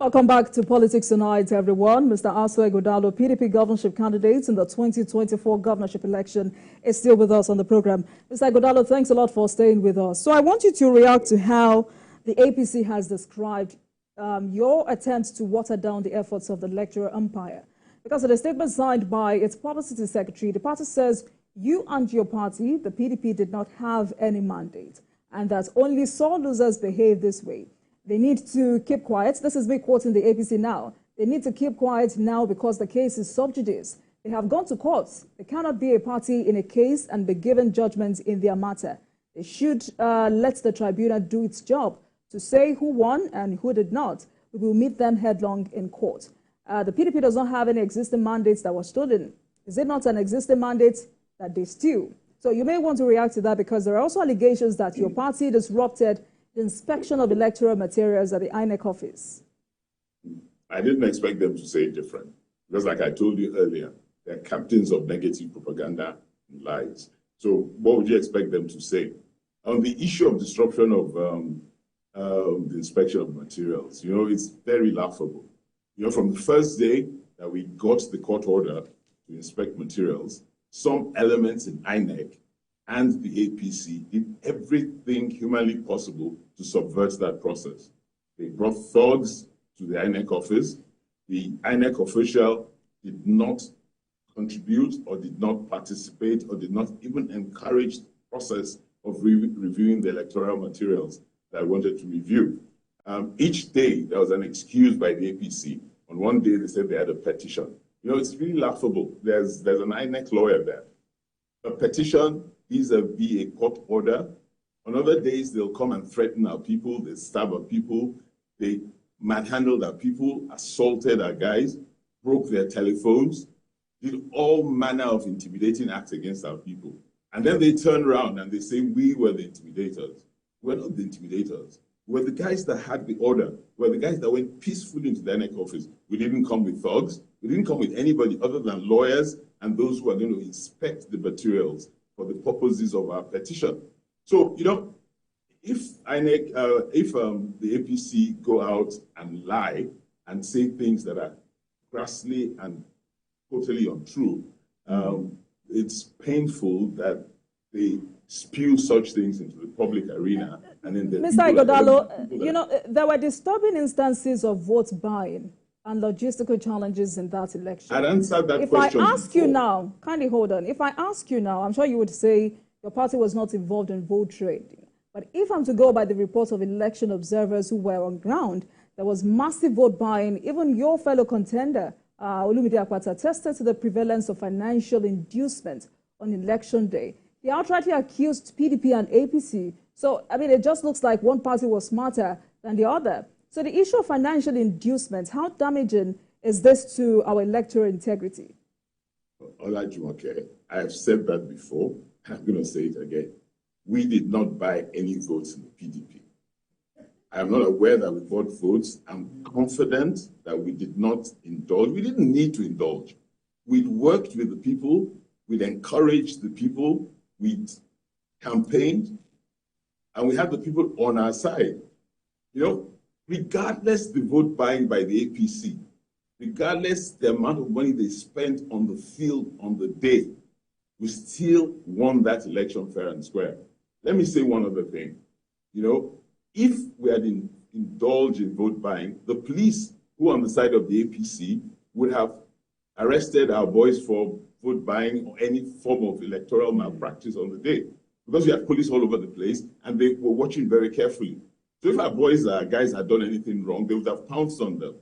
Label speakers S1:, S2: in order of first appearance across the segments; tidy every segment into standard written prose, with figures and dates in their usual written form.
S1: Welcome back to Politics Tonight, everyone. Mr. Ighodalo, PDP governorship candidate in the 2024 governorship election, is still with us on the program. Mr. Ighodalo, thanks a lot for staying with us. So I want you to react to how the APC has described your attempts to water down the efforts of the electoral umpire. Because in a statement signed by its publicity secretary, the party says you and your party, the PDP, did not have any mandate, and that only sore losers behave this way. They need to keep quiet. This is me quoting the APC now. They need to keep quiet now because the case is sub judice. They have gone to court. They cannot be a party in a case and be given judgment in their matter. They should let the tribunal do its job to say who won and who did not. We will meet them headlong in court. The PDP does not have any existing mandates that were stolen. Is it not an existing mandate that they steal? So you may want to react to that because there are also allegations that your party disrupted the inspection of electoral materials at the INEC office.
S2: I didn't expect them to say it different because, like I told you earlier, they're captains of negative propaganda and lies. So what would you expect them to say? On the issue of disruption of the inspection of materials, it's very laughable. From the first day that we got the court order to inspect materials, some elements in INEC and the APC did everything humanly possible to subvert that process. They brought thugs to the INEC office. The INEC official did not contribute or did not participate or did not even encourage the process of reviewing the electoral materials that I wanted to review. Each day, there was an excuse by the APC. On one day, they said they had a petition. It's really laughable. There's an INEC lawyer there. A petition vis-a-vis a court order. On other days, they'll come and threaten our people. They stab our people. They manhandled our people, assaulted our guys, broke their telephones, did all manner of intimidating acts against our people. And then they turn around and they say, we were the intimidators. We're not the intimidators. We're the guys that had the order. We're the guys that went peacefully into the INEC office. We didn't come with thugs. We didn't come with anybody other than lawyers and those who are going to inspect the materials for the purposes of our petition. So, if INEC, the APC go out and lie and say things that are crassly and totally untrue, it's painful that they spew such things into the public arena. And then
S1: Mr. Ighodalo, there were disturbing instances of vote buying and logistical challenges in that election.
S2: I'd answered that question.
S1: If I ask you now, kindly hold on. If I ask you now, I'm sure you would say your party was not involved in vote trading. But if I'm to go by the reports of election observers who were on ground, there was massive vote buying. Even your fellow contender, Olumide Akpata, attested to the prevalence of financial inducement on election day. He outrightly accused PDP and APC. So, it just looks like one party was smarter than the other. So the issue of financial inducement, how damaging is this to our electoral integrity?
S2: Olajumoke, I have said that before, and I'm going to say it again. We did not buy any votes in the PDP. I am not aware that we bought votes. I'm confident that we did not indulge. We didn't need to indulge. We'd worked with the people. We'd encouraged the people. We'd campaigned. And we had the people on our side. Regardless the vote buying by the APC, regardless the amount of money they spent on the field on the day, we still won that election fair and square. Let me say one other thing. If we had indulged in vote buying, the police who are on the side of the APC would have arrested our boys for vote buying or any form of electoral malpractice on the day. Because we had police all over the place and they were watching very carefully. So if our guys had done anything wrong, they would have pounced on them.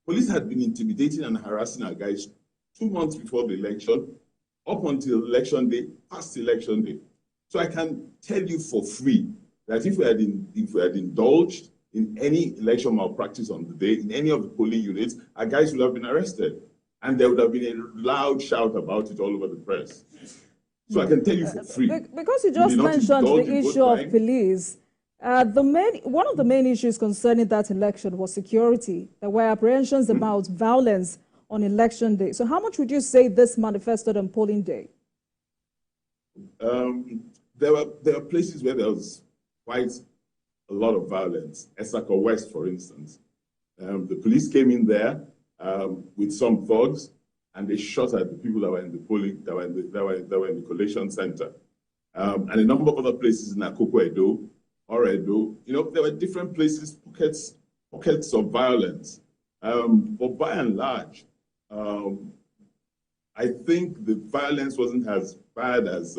S2: Police had been intimidating and harassing our guys 2 months before the election, up until election day, past election day. So I can tell you for free that if we had indulged in any election malpractice on the day, in any of the polling units, our guys would have been arrested. And there would have been a loud shout about it all over the press. So I can tell you for free.
S1: Because you just mentioned the issue of police, one of the main issues concerning that election was security. There were apprehensions about violence on election day. So how much would you say this manifested on polling day?
S2: There were places where there was quite a lot of violence. Esako West, for instance. The police came in there with some thugs, and they shot at the people that were in the polling, that were in the collation center. And a number of other places in Akoko Edo, or Edo, there were different places, pockets of violence. But by and large, I think the violence wasn't as bad as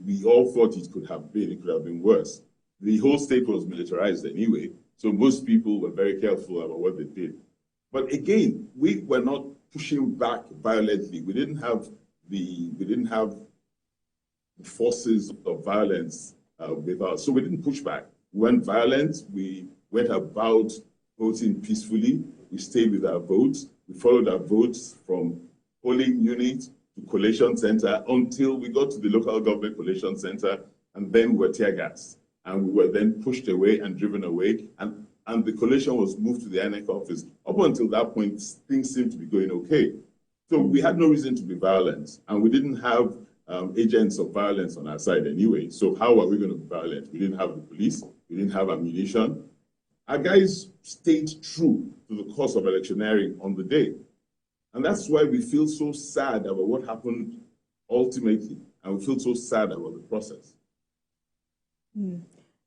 S2: we all thought it could have been. It could have been worse. The whole state was militarized anyway, so most people were very careful about what they did. But again, we were not pushing back violently. We didn't have the forces of violence with us, so we didn't push back. We weren't violent. We went about voting peacefully. We stayed with our votes. We followed our votes from polling unit to collation center until we got to the local government collation center, and then we were tear gassed. And we were then pushed away and driven away, and the collation was moved to the INEC office. Up until that point, things seemed to be going okay. So we had no reason to be violent, and we didn't have agents of violence on our side anyway. So how are we going to be violent? We didn't have the police. We didn't have ammunition. Our guys stayed true to the course of electioneering on the day. And that's why we feel so sad about what happened ultimately, and we feel so sad about the process.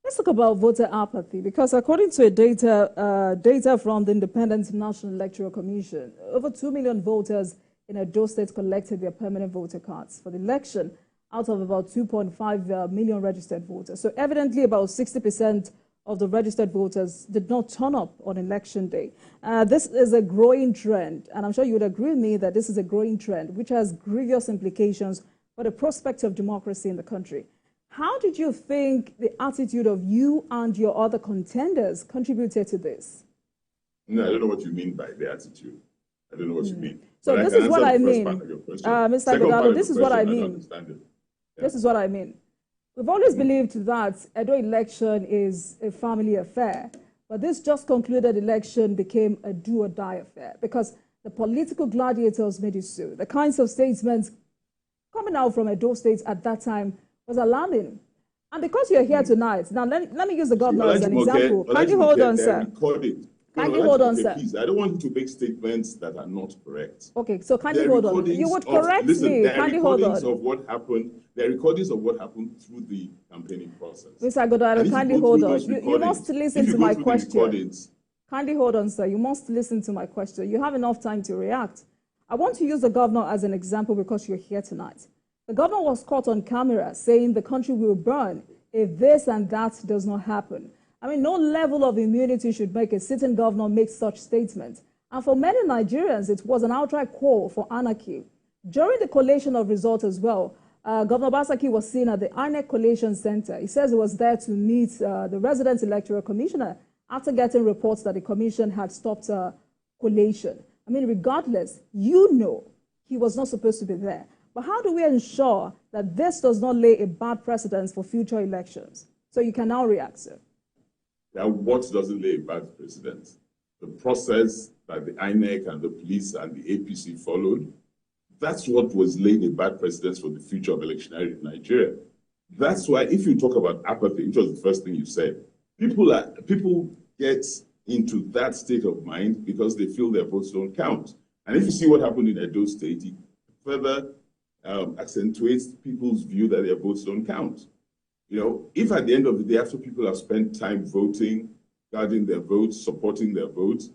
S1: Let's talk about voter apathy, because according to data from the Independent National Electoral Commission, over 2 million voters in Edo State collected their permanent voter cards for the election out of about 2.5 million registered voters. So evidently about 60% of the registered voters did not turn up on election day. This is a growing trend, and I'm sure you would agree with me that this is a growing trend, which has grievous implications for the prospect of democracy in the country. How did you think the attitude of you and your other contenders contributed to this?
S2: No, I don't know what you mean by the attitude. I don't know what you mean.
S1: So this is what I mean. Mr. Ighodalo, this is what I mean. This is what I mean. We've always believed that Edo election is a family affair, but this just concluded election became a do-or-die affair because the political gladiators made it so. The kinds of statements coming out from Edo State at that time was alarming. And because you're here tonight, now let me use the governor as an example. Kindly hold on, sir. Kindly hold on, sir.
S2: Please, I don't want you to make statements that are not correct.
S1: Okay, so kindly hold on. You would correct me. Kindly hold on.
S2: There are recordings of what happened through the campaigning process.
S1: Mr. Ighodalo, kindly hold on. You must listen to my question. Kindly hold on, sir. You must listen to my question. You have enough time to react. I want to use the governor as an example because you're here tonight. The governor was caught on camera saying the country will burn if this and that does not happen. I mean, no level of immunity should make a sitting governor make such statements. And for many Nigerians, it was an outright call for anarchy. During the collation of results as well, Governor Basaki was seen at the INEC Collation Center. He says he was there to meet the resident electoral commissioner after getting reports that the commission had stopped collation. I mean, regardless, he was not supposed to be there. But how do we ensure that this does not lay a bad precedent for future elections? So you can now react, sir.
S2: Now, what doesn't lay a bad precedent? The process that the INEC and the police and the APC followed, that's what was laying a bad precedent for the future of electioneering in Nigeria. That's why if you talk about apathy, which was the first thing you said, people get into that state of mind because they feel their votes don't count. And if you see what happened in Edo State, it further accentuates people's view that their votes don't count. If at the end of the day, after people have spent time voting, guarding their votes, supporting their votes,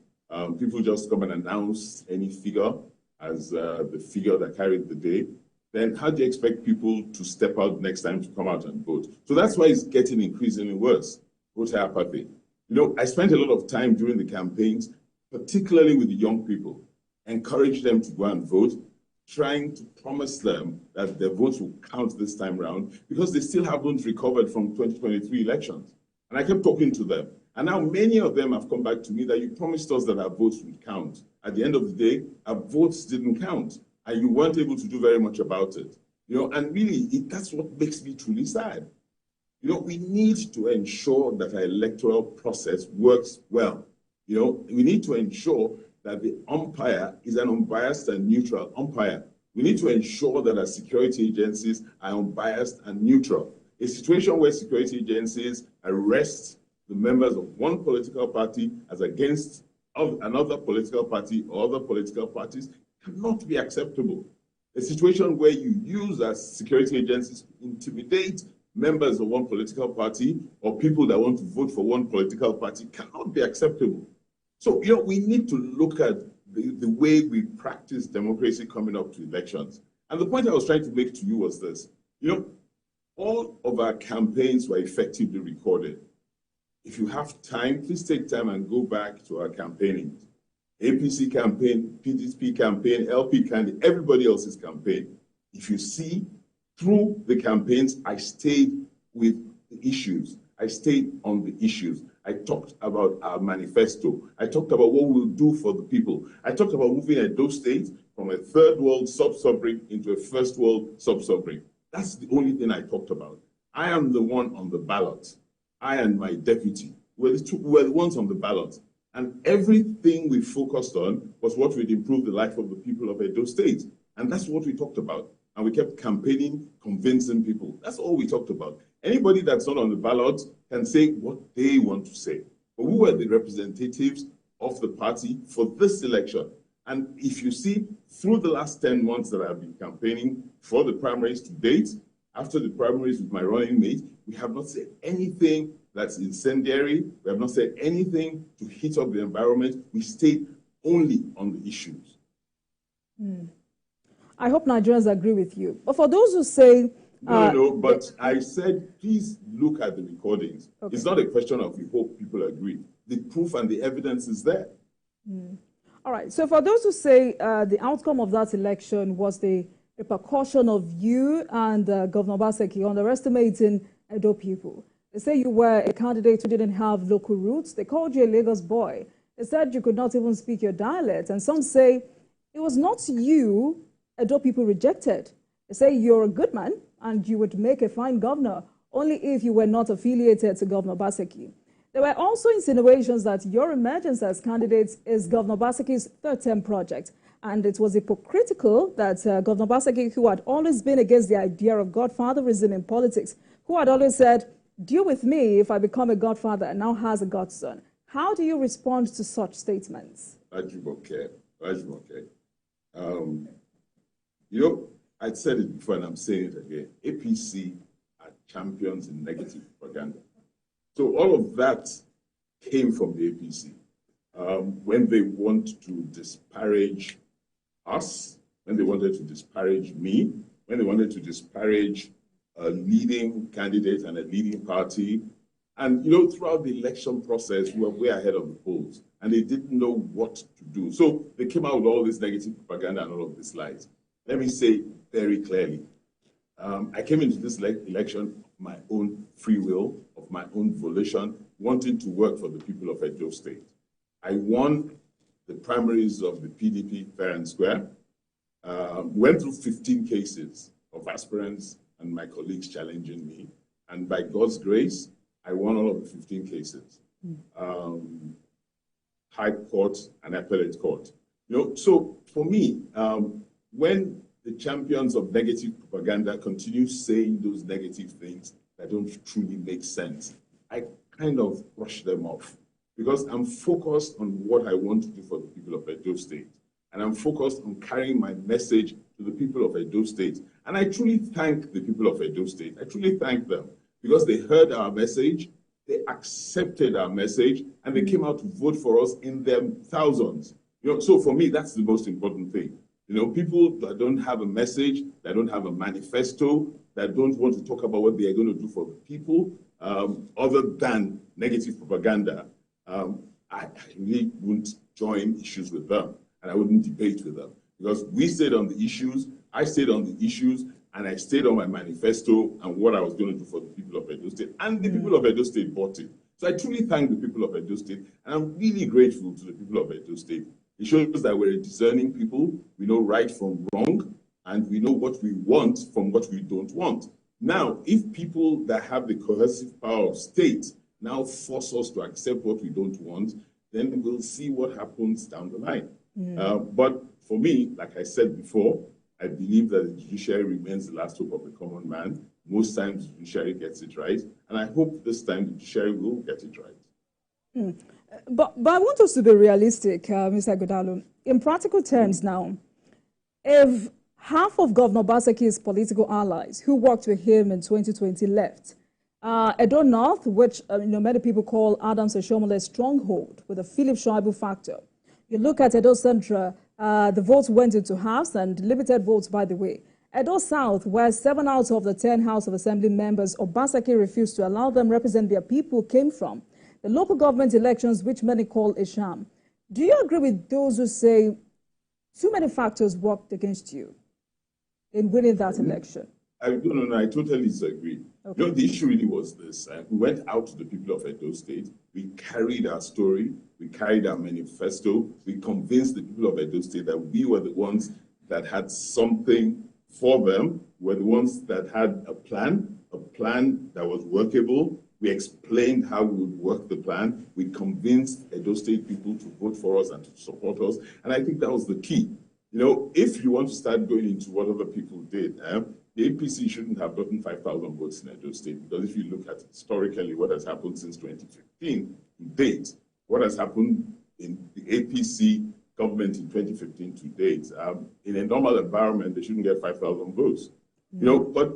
S2: people just come and announce any figure as the figure that carried the day, then how do you expect people to step out next time to come out and vote? So that's why it's getting increasingly worse, voter apathy. I spent a lot of time during the campaigns, particularly with the young people, encourage them to go and vote, trying to promise them that their votes will count this time around because they still haven't recovered from 2023 elections. And I kept talking to them. And now many of them have come back to me that you promised us that our votes would count. At the end of the day, our votes didn't count. And you weren't able to do very much about it. And really, that's what makes me truly sad. We need to ensure that our electoral process works well. We need to ensure that the umpire is an unbiased and neutral umpire. We need to ensure that our security agencies are unbiased and neutral. A situation where security agencies arrest the members of one political party as against of another political party or other political parties cannot be acceptable. A situation where you use as security agencies to intimidate members of one political party or people that want to vote for one political party cannot be acceptable. So, we need to look at the way we practice democracy coming up to elections. And the point I was trying to make to you was this. All of our campaigns were effectively recorded. If you have time, please take time and go back to our campaigning. APC campaign, PDP campaign, LP campaign, everybody else's campaign. If you see, through the campaigns, I stayed with the issues. I stayed on the issues. I talked about our manifesto. I talked about what we'll do for the people. I talked about moving Edo State from a third world sub-sovereign into a first world sub-sovereign. That's the only thing I talked about. I am the one on the ballot. I and my deputy were the ones on the ballot. And everything we focused on was what would improve the life of the people of Edo State. And that's what we talked about. And we kept campaigning, convincing people. That's all we talked about. Anybody that's not on the ballot can say what they want to say. But we were the representatives of the party for this election. And if you see, through the last 10 months that I've been campaigning for the primaries to date, after the primaries with my running mate, we have not said anything that's incendiary. We have not said anything to heat up the environment. We stayed only on the issues.
S1: I hope Nigerians agree with you. But for those who say...
S2: but I said, please look at the recordings. Okay. It's not a question of we hope people agree. The proof and the evidence is there.
S1: All right. So for those who say the outcome of that election was the repercussion of you and Governor Obaseki underestimating Edo people. They say you were a candidate who didn't have local roots. They called you a Lagos boy. They said you could not even speak your dialect. And some say it was not you Edo people rejected. They say you're a good man and you would make a fine governor only if you were not affiliated to Governor Obaseki. There were also insinuations that your emergence as candidate is Governor Obaseki's third-term project. And it was hypocritical that Governor Obaseki, who had always been against the idea of godfatherism in politics, who had always said, deal with me if I become a godfather, and now has a godson. How do you respond to such statements?
S2: Ajumoke. I'd said it before and I'm saying it again. APC are champions in negative propaganda. So all of that came from the APC. When they want to disparage us, when they wanted to disparage me, when they wanted to disparage a leading candidate and a leading party. And, throughout the election process, we were way ahead of the polls, and they didn't know what to do. So they came out with all this negative propaganda and all of these lies. Let me say very clearly, I came into this election of my own free will, of my own volition, wanting to work for the people of Edo State. I won the primaries of the PDP fair and square, went through 15 cases of aspirants and my colleagues challenging me. And by God's grace, I won all of the 15 cases. High court and appellate court. So for me, when the champions of negative propaganda continue saying those negative things that don't truly make sense, I kind of brush them off because I'm focused on what I want to do for the people of Edo State. And I'm focused on carrying my message to the people of Edo State. And I truly thank the people of Edo State. I truly thank them because they heard our message, they accepted our message, and they came out to vote for us in their thousands. So for me, that's the most important thing. People that don't have a message, that don't have a manifesto, that don't want to talk about what they are going to do for the people, other than negative propaganda, I really wouldn't join issues with them, and I wouldn't debate with them. Because we stayed on the issues, I stayed on the issues, and I stayed on my manifesto and what I was going to do for the people of Edo State. And the people of Edo State bought it. So I truly thank the people of Edo State, and I'm really grateful to the people of Edo State. It shows that we're a discerning people. We know right from wrong, and we know what we want from what we don't want. Now, if people that have the coercive power of state now force us to accept what we don't want, then we'll see what happens down the line. But for me, like I said before, I believe that the judiciary remains the last hope of the common man. Most times, the judiciary gets it right. And And I hope this time the judiciary will get it right.
S1: But I want us to be realistic, Mr. Ighodalo. In practical terms now, if half of Governor Obaseki's political allies who worked with him in 2020 left, Edo North, which many people call Adams Oshomole's stronghold, with a Philip Shoaibu factor. You look at Edo Central, the votes went into halves and limited votes, by the way. Edo South, where 7 out of the 10 House of Assembly members Obaseki refused to allow them represent their people, came from. The local government elections, which many call a sham. Do you agree with those who say too many factors worked against you in winning that election?
S2: No, I totally disagree. Okay. The issue really was this. We went out to the people of Edo State. We carried our story. We carried our manifesto. We convinced the people of Edo State that we were the ones that had something for them. We were the ones that had a plan that was workable. We explained how we would work the plan. We convinced Edo State people to vote for us and to support us. And I think that was the key. If you want to start going into what other people did, the APC shouldn't have gotten 5,000 votes in Edo State, because if you look at historically what has happened since 2015 to date, what has happened in the APC government in 2015 to date, in a normal environment, they shouldn't get 5,000 votes. But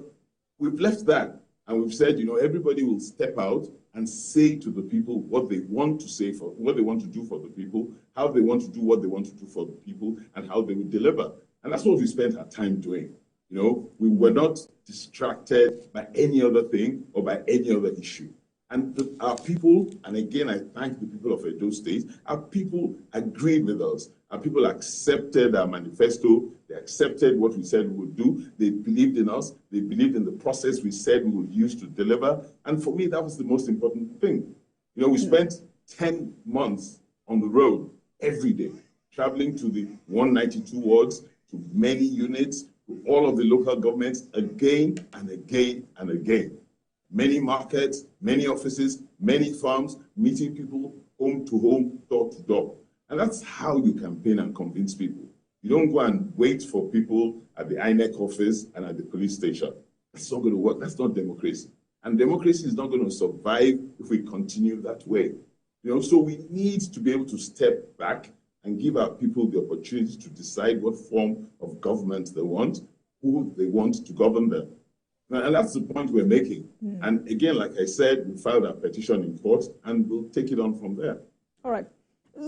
S2: we've left that. And we've said, everybody will step out and say to the people what they want to say, for what they want to do for the people, how they want to do what they want to do for the people, and how they will deliver. And that's what we spent our time doing. We were not distracted by any other thing or by any other issue. And our people, and again, I thank the people of Edo State, our people agreed with us. Our people accepted our manifesto. They accepted what we said we would do. They believed in us. They believed in the process we said we would use to deliver. And for me, that was the most important thing. We spent 10 months on the road every day, traveling to the 192 wards, to many units, to all of the local governments, again and again and again. Many markets, many offices, many farms, meeting people home to home, door to door. And that's how you campaign and convince people. You don't go and wait for people at the INEC office and at the police station. That's not going to work. That's not democracy. And democracy is not going to survive if we continue that way. So we need to be able to step back and give our people the opportunity to decide what form of government they want, who they want to govern them. And that's the point we're making. And again, like I said, we filed a petition in court, and we'll take it on from there.
S1: All right.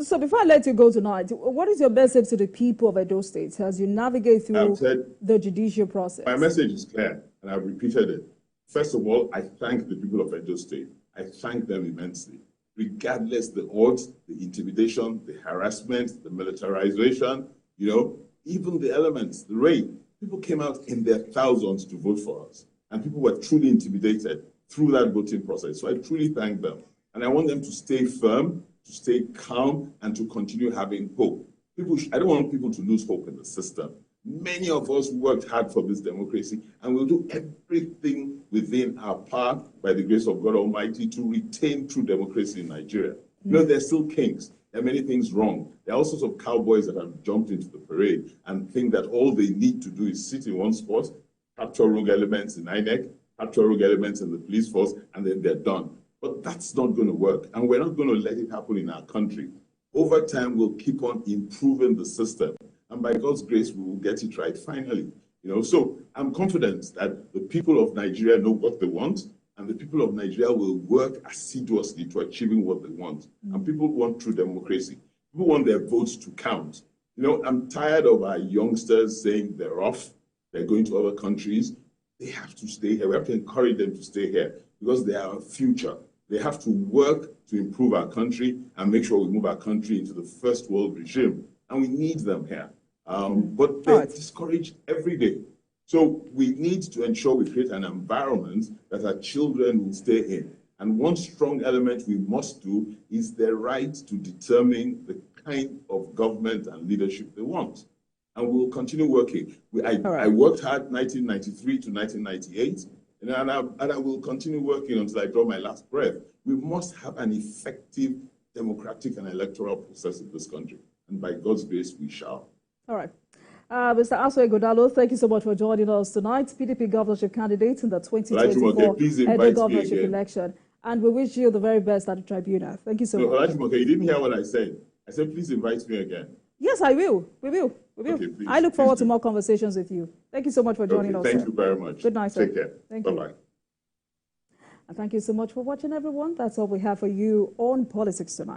S1: So before I let you go tonight, what is your message to the people of Edo State as you navigate through the judicial process? My
S2: message is clear, and I've repeated it. First of all, I thank the people of Edo State. I thank them immensely. Regardless the odds, the intimidation, the harassment, the militarization, even the elements, the rain, people came out in their thousands to vote for us. And people were truly intimidated through that voting process. So I truly thank them. And I want them to stay firm, to stay calm, and to continue having hope. I don't want people to lose hope in the system. Many of us worked hard for this democracy, and we'll do everything within our power, by the grace of God Almighty, to retain true democracy in Nigeria. There's still kinks. There are many things wrong. There are all sorts of cowboys that have jumped into the parade and think that all they need to do is sit in one spot, capture rogue elements in INEC, capture rogue elements in the police force, and then they're done. But that's not going to work, and we're not going to let it happen in our country. Over time, we'll keep on improving the system, and by God's grace, we will get it right finally. So I'm confident that the people of Nigeria know what they want, and the people of Nigeria will work assiduously to achieving what they want. And people want true democracy. People want their votes to count. I'm tired of our youngsters saying they're off, they're going to other countries. They have to stay here. We have to encourage them to stay here because they are our future. They have to work to improve our country and make sure we move our country into the first world regime. And we need them here. But they're discouraged every day. So we need to ensure we create an environment that our children will stay in. And one strong element we must do is the right to determine the kind of government and leadership they want. And we'll continue working. I worked hard 1993 to 1998, and I will continue working until I draw my last breath. We must have an effective democratic and electoral process in this country. And by God's grace, we shall.
S1: All right. Mr. Aso Ighodalo, thank you so much for joining us tonight. PDP governorship candidate in the 2024 Edo governorship election. And we wish you the very best at the tribunal. Thank you so much.
S2: Olajumoke, you didn't hear what I said. I said, please invite me again.
S1: Yes, I will. We will. Okay, please, I look forward to more conversations with you. Thank you so much for joining us.
S2: Thank you very much.
S1: Good night, sir.
S2: Take care.
S1: Thank you.
S2: Bye-bye.
S1: And thank you so much for watching, everyone. That's all we have for you on Politics Tonight.